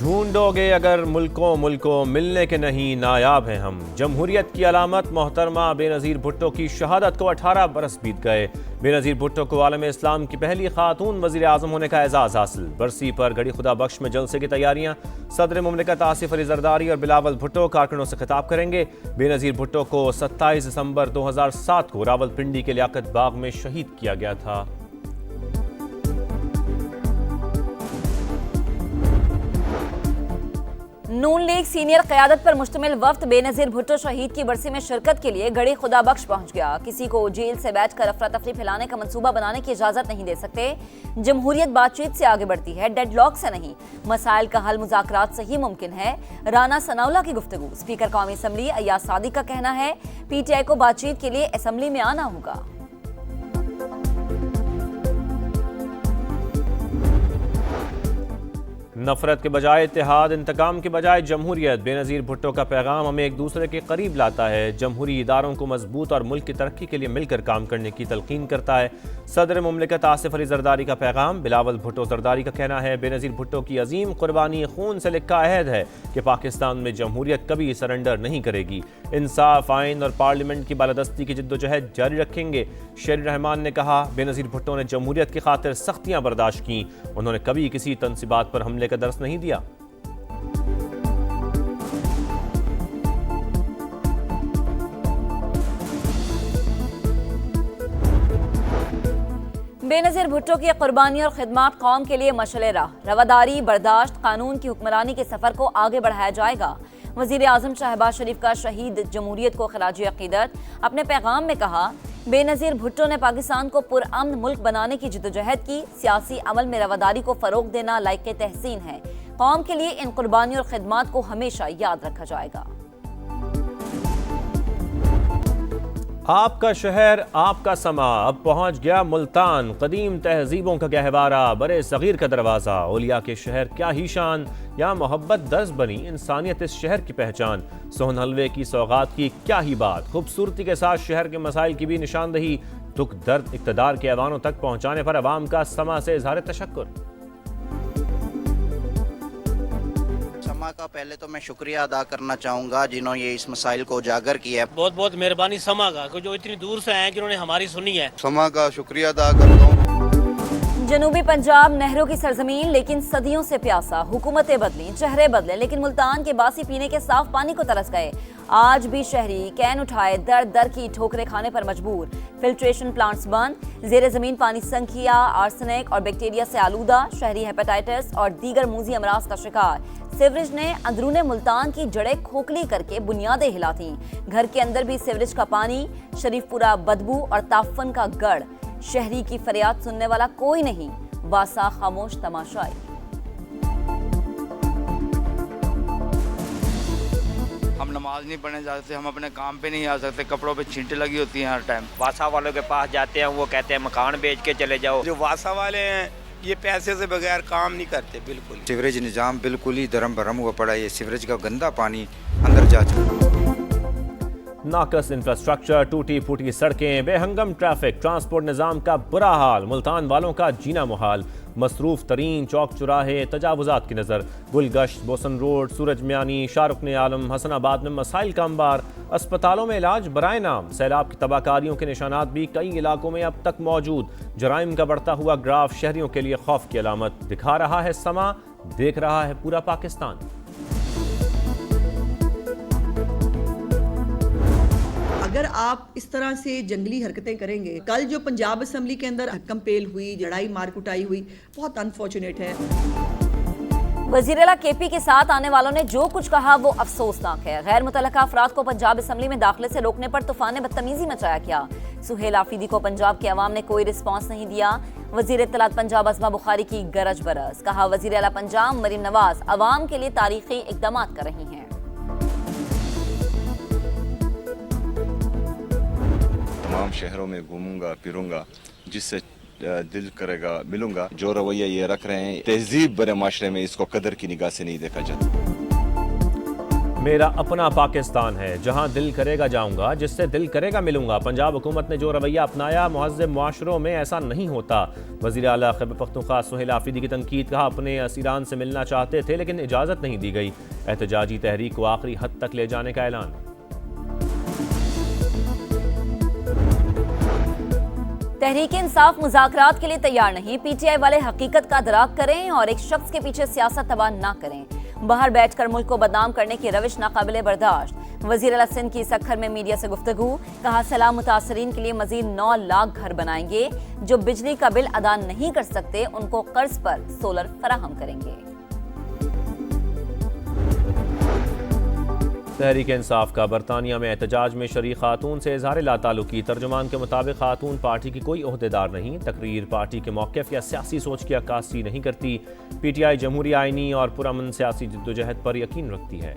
ढूंढोगे अगर मुल्कों मुल्कों मिलने के नहीं नायाब हैं हम। जमहूरियत की अलामत मोहतरमा बेनज़ीर भुट्टो की शहादत को 18 बरस बीत गए। बेनज़ीर भुट्टो को आलम इस्लाम की पहली खातून वज़ीर आज़म होने का एजाज़ हासिल। बरसी पर गड़ी खुदा बख्श में जलसे की तैयारियां। सदर मुमलिकत आसिफ अली जरदारी और बिलावल भुट्टो कारकुनों से खिताब करेंगे। बेनज़ीर भुट्टो को 27 दिसंबर 2007 को रावलपिंडी के लियाकत बाग में शहीद किया गया था। नून लीग सीनियर क़यादत पर मुश्तमिल वफ्द बेनज़ीर भुट्टो शहीद की बरसी में शिरकत के लिए गड़ी खुदा बख्श पहुंच गया। किसी को जेल से बैठकर अफरा तफरी फैलाने का मंसूबा बनाने की इजाजत नहीं दे सकते। जमहूरियत बातचीत से आगे बढ़ती है, डेडलॉक से नहीं। मसाइल का हल मुज़ाकरात से ही मुमकिन है। राना सनाउल्लाह की गुफ्तगू। स्पीकर कौमी असम्बली अय्याज सादिक का कहना है PTI को बातचीत के लिए असम्बली में आना होगा। नफरत के बजाय इत्तेहाद, इंतकाम के बजाय जमहूरियत। बेनज़ीर भुट्टो का पैगाम हमें एक दूसरे के करीब लाता है। जमहूरी इदारों को मजबूत और मुल्क की तरक्की के लिए मिलकर काम करने की तलकीन करता है। सदर मुमलिकत आसिफ अली जरदारी का पैगाम। बिलावल भुट्टो जरदारी का कहना है बेनज़ीर भुट्टो की अजीम कुर्बानी खून से लिखा अहद है कि पाकिस्तान में जमहूरियत कभी सरेंडर नहीं करेगी। इंसाफ, आइन और पार्लियामेंट की बालादस्ती की जिद्दोजहद जारी रखेंगे। शेर रहमान ने कहा बेनज़ीर भुट्टो ने जमहूरियत की खातिर सख्तियाँ बर्दाश्त की। उन्होंने कभी किसी तनसीबात पर हमले का दर्स नहीं दिया। बेनज़ीर भुट्टो की कुर्बानी और खिदमत कौम के लिए मशअल राह। रवादारी, बर्दाश्त, कानून की हुक्मरानी के सफर को आगे बढ़ाया जाएगा। वज़ीर आज़म शहबाज शरीफ का शहीद जमहूरियत को खराज अक़ीदत। अपने पैगाम में कहा बेनज़ीर भुट्टो ने पाकिस्तान को पुरअमन मुल्क बनाने की जिद्दोजहद की। सियासी अमल में रवादारी को फ़रोग देना लायक तहसीन है। कौम के लिए इन कुर्बानी और खिदमत को हमेशा याद रखा जाएगा। आपका शहर, आपका समा, अब पहुंच गया मुल्तान। कदीम तहजीबों का गहवारा, बरे सगीर का दरवाज़ा। औलिया के शहर क्या ही शान, या मोहब्बत दर्ज बनी इंसानियत इस शहर की पहचान। सोहन हलवे की सौगात की क्या ही बात, खूबसूरती के साथ शहर के मसाइल की भी निशानदही। दुख दर्द इक़्तिदार के ऐवानों तक पहुँचाने पर अवाम का समा से इज़हार तशक्कुर। समा का पहले तो मैं शुक्रिया अदा करना चाहूँगा जिन्होंने ये इस मसाइल को उजागर किया है। बहुत बहुत मेहरबानी समा का, जो इतनी दूर से आए जिन्होंने हमारी सुनी है। समा का शुक्रिया अदा करता हूँ। जनूबी पंजाब नहरों की सरजमीन लेकिन सदियों से प्यासा। हुकूमतें बदली, चेहरे बदले, लेकिन मुल्तान के बासी पीने के साफ पानी को तरस गए। आज भी शहरी कैन उठाए दर दर की ठोकरें खाने पर मजबूर। फिल्ट्रेशन प्लांट्स बंद, जेर जमीन पानी संख्या, आर्सेनिक और बैक्टीरिया से आलूदा। शहरी हेपेटाइटिस और दीगर मूजी अमराज का शिकार। सीवरेज ने अंदरूने मुल्तान की जड़ें खोखली करके बुनियादें हिला थीं। घर के अंदर भी सीवरेज का पानी, शरीफपुरा बदबू और ताफन का गढ़। शहरी की फरियाद सुनने वाला कोई नहीं, वासा खामोश तमाशाई। हम नमाज नहीं पढ़ने जा सकते, हम अपने काम पे नहीं आ सकते, कपड़ों पे छींटे लगी होती हैं हर टाइम। वासा वालों के पास जाते हैं, वो कहते हैं मकान बेच के चले जाओ। जो वासा वाले हैं ये पैसे से बगैर काम नहीं करते। बिल्कुल सीवरेज निज़ाम बिल्कुल ही धर्म भरम हुआ पड़ा है। ये सीवरेज का गंदा पानी अंदर जा चुका। नाकस इंफ्रास्ट्रक्चर, टूटी फूटी सड़कें, बेहंगम ट्रैफिक, ट्रांसपोर्ट निज़ाम का बुरा हाल। मुल्तान वालों का जीना मुहाल। मसरूफ तरीन चौक चौराहे, तजावुजात की नज़र। गुलगश्त, बोसन रोड, सूरज म्यानी, शाहरुख ने आलम, हसनाबाद में मसाइल का अंबार। अस्पतालों में इलाज बराए नाम। सैलाब की तबाहकारियों के निशानात भी कई इलाकों में अब तक मौजूद। जराइम का बढ़ता हुआ ग्राफ शहरियों के लिए खौफ की अलामत। दिखा रहा है समा, देख रहा है पूरा पाकिस्तान। अगर आप इस तरह से जंगली हरकतें करेंगे, कल जो पंजाब असम्बली के अंदर हक्कम पेल हुई, लड़ाई मार कुटाई हुई, बहुत अनफॉर्चुनेट है। वज़ीर-ए-आला KP के साथ आने वालों ने जो कुछ कहा वो अफसोसनाक है। गैर मुतल्लका अफराद को पंजाब असम्बली में दाखिले से रोकने पर तूफान ने बदतमीजी मचाया किया। सुहेल आफरीदी को पंजाब के अवाम ने कोई रिस्पॉन्स नहीं दिया। वज़ीर इत्तलात पंजाब अज़मा बुखारी की गरज बरस। कहा वज़ीर-ए-आला पंजाब मरीम नवाज अवाम के लिए तारीखी इक़दाम कर रही हैं। तमाम शहरों में घूमूंगा फिरूंगा, जिससे दिल करेगा मिलूंगा। जो रवैया ये रख रहे हैं, तहजीब भरे माशरे में इसको कदर की निगाह से नहीं देखा जाता। मेरा अपना पाकिस्तान है, जहां दिल करेगा जाऊंगा, जिससे दिल करेगा मिलूंगा। पंजाब हुकूमत ने जो रवैया अपनाया, मुहज़्ज़ब मुआशरों में ऐसा नहीं होता। वज़ीर आला खैबर पख्तूनख्वा सुहेल आफरीदी की तनकीद। कहा, अपने असीरान से मिलना चाहते थे लेकिन इजाज़त नहीं दी गई। एहतजाजी तहरीक को आखिरी हद तक ले जाने का ऐलान। तहरीक इंसाफ मुज़ाकरात के लिए तैयार नहीं। पीटीआई वाले हकीकत का अदराक करें और एक शख्स के पीछे सियासत तबाह ना करें। बाहर बैठकर मुल्क को बदनाम करने की रविश नाकाबिले बर्दाश्त। वज़ीर आला सिंध की सक्खर में मीडिया से गुफ्तगू। कहा, सैलाब मुतासरीन के लिए मजीद 9 लाख घर बनाएंगे। जो बिजली का बिल अदा नहीं कर सकते उनको कर्ज पर सोलर फराहम करेंगे। तहरीक इंसाफ का बरतानिया में एहतजाज में शरीक खातून से इजहार लाताल्लुकी। तर्जुमान के मुताबिक खातून पार्टी की कोई ओहदेदार नहीं। तकरीर पार्टी के मौक़िफ़ या सियासी सोच की अक्कासी नहीं करती। पीटीआई जमहूरी आइनी और पुरअमन सियासी जद्दोजहद पर यकीन रखती है।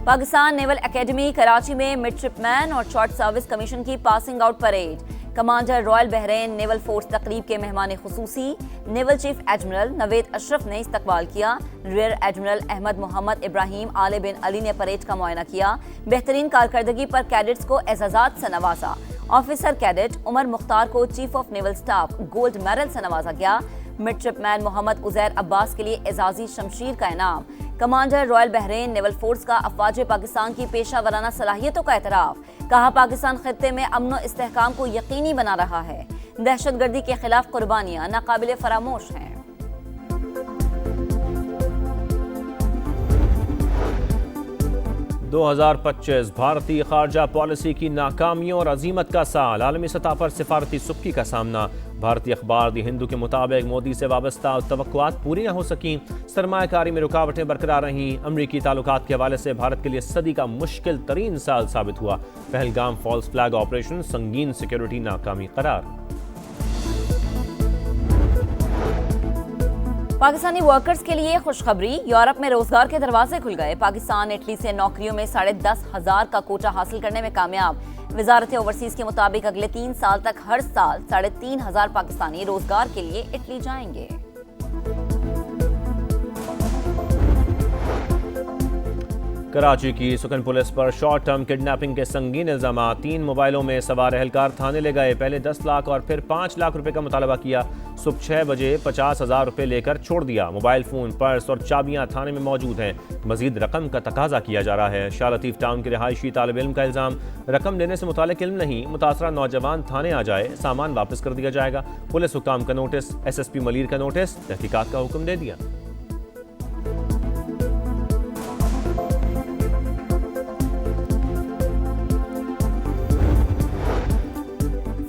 पाकिस्तान नेवल एकेडमी कराची में मिडशिपमैन और शॉर्ट सर्विस कमीशन की passing out parade. Commander royal Bahrain naval force तकरीब के मेहमान खुसूसी naval chief admiral Naveed Ashraf ने इस्तकबाल किया। Rear admiral Ahmed Mohammed Ibrahim Al bin Ali ने परेड का मुआयना किया। बेहतरीन कारकर्दगी पर कैडेट्स को एजाजात से नवाजा। ऑफिसर कैडेट उमर मुख्तार को chief of naval staff gold medal से नवाजा गया। मिडशिपमैन मोहम्मद उजैर अब्बास के लिए एजाजी शमशीर का इनाम। Commander royal Bahrain naval force का अफवाज पाकिस्तान की पेशा वराना सलाहियतों का एतराफ। कहा, पाकिस्तान खित्ते में अमन और इस्तेहकाम को यकीनी बना रहा है। दहशतगर्दी के खिलाफ कुर्बानियां नाकाबिले फरामोश हैं। दो 2025 भारतीय खारजा पॉलिसी की नाकामियों और अजीमत का साल। आलमी सतह पर सिफारती सुक्की का सामना। भारतीय अखबार दी हिंदू के मुताबिक मोदी से वाबस्ता तवक्कुआत पूरी न हो सकी। सरमायाकारी में रुकावटें बरकरार रहीं। अमरीकी ताल्लुकात के हवाले से भारत के लिए सदी का मुश्किल तरीन साल साबित हुआ। पहलगाम फॉल्स फ्लैग ऑपरेशन संगीन सिक्योरिटी नाकामी करार। पाकिस्तानी वर्कर्स के लिए खुशखबरी। यूरोप में रोजगार के दरवाजे खुल गए। पाकिस्तान इटली से नौकरियों में 10,500 का कोटा हासिल करने में कामयाब। वजारत ओवरसीज के मुताबिक अगले 3 साल तक हर साल 3,500 पाकिस्तानी रोजगार के लिए इटली जाएंगे। कराची की सुकन पुलिस पर शॉर्ट टर्म किडनैपिंग के संगीन इल्जाम। 3 मोबाइलों में सवार एहलकार थाने ले गए। पहले 10 लाख और फिर 5 लाख रुपए का मुतालबा किया। सुबह 6 बजे 50,000 रुपए लेकर छोड़ दिया। मोबाइल फोन, पर्स और चाबियां थाने में मौजूद हैं। मजीद रकम का तकाजा किया जा रहा है। शाह लतीफ टाउन के रिहायशी तालिब इल्म का इल्जाम, रकम लेने से मुतालिक इल्म नहीं। मुतासरा नौजवान थाने आ जाए, सामान वापस कर दिया जाएगा। पुलिस हुकाम का नोटिस, SSP मलीर का नोटिस, तहकीकात का हुक्म दे दिया।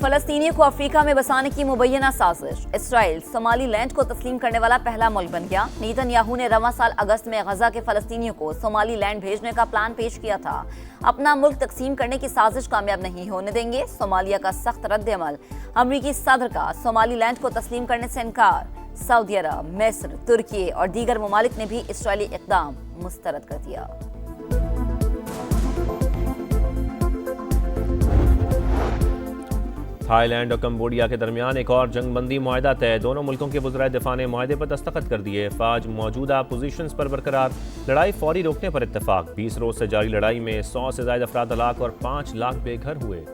फलस्तीनियों को अफ्रीका में बसाने की मुबैना साजिश। इसराइल सोमाली लैंड को तस्लीम करने वाला पहला मुल्क बन गया। नेतन्याहू ने रवां साल अगस्त में गजा के फलस्तीनियों को सोमाली लैंड भेजने का प्लान पेश किया था। अपना मुल्क तकसीम करने की साजिश कामयाब नहीं होने देंगे। सोमालिया का सख्त रद्द-ए-अमल। अमरीकी सदर का सोमाली लैंड को तस्लीम करने से इनकार। सऊदी अरब, मिस्र, तुर्की और दीगर ममालिक ने भी इसराइली इक़दाम मुस्तरद कर दिया। थाईलैंड और कंबोडिया के दरमियान एक और जंगबंदी मुआहदा तय। दोनों मुल्कों के वज़राए दिफा ने मुआहदे पर दस्तखत कर दिए। फ़ौज मौजूदा पोजीशंस पर बरकरार। लड़ाई फौरी रोकने पर इत्तेफाक। 20 रोज से जारी लड़ाई में 100 से ज़ायद अफराद हलाक और 5 लाख बेघर हुए।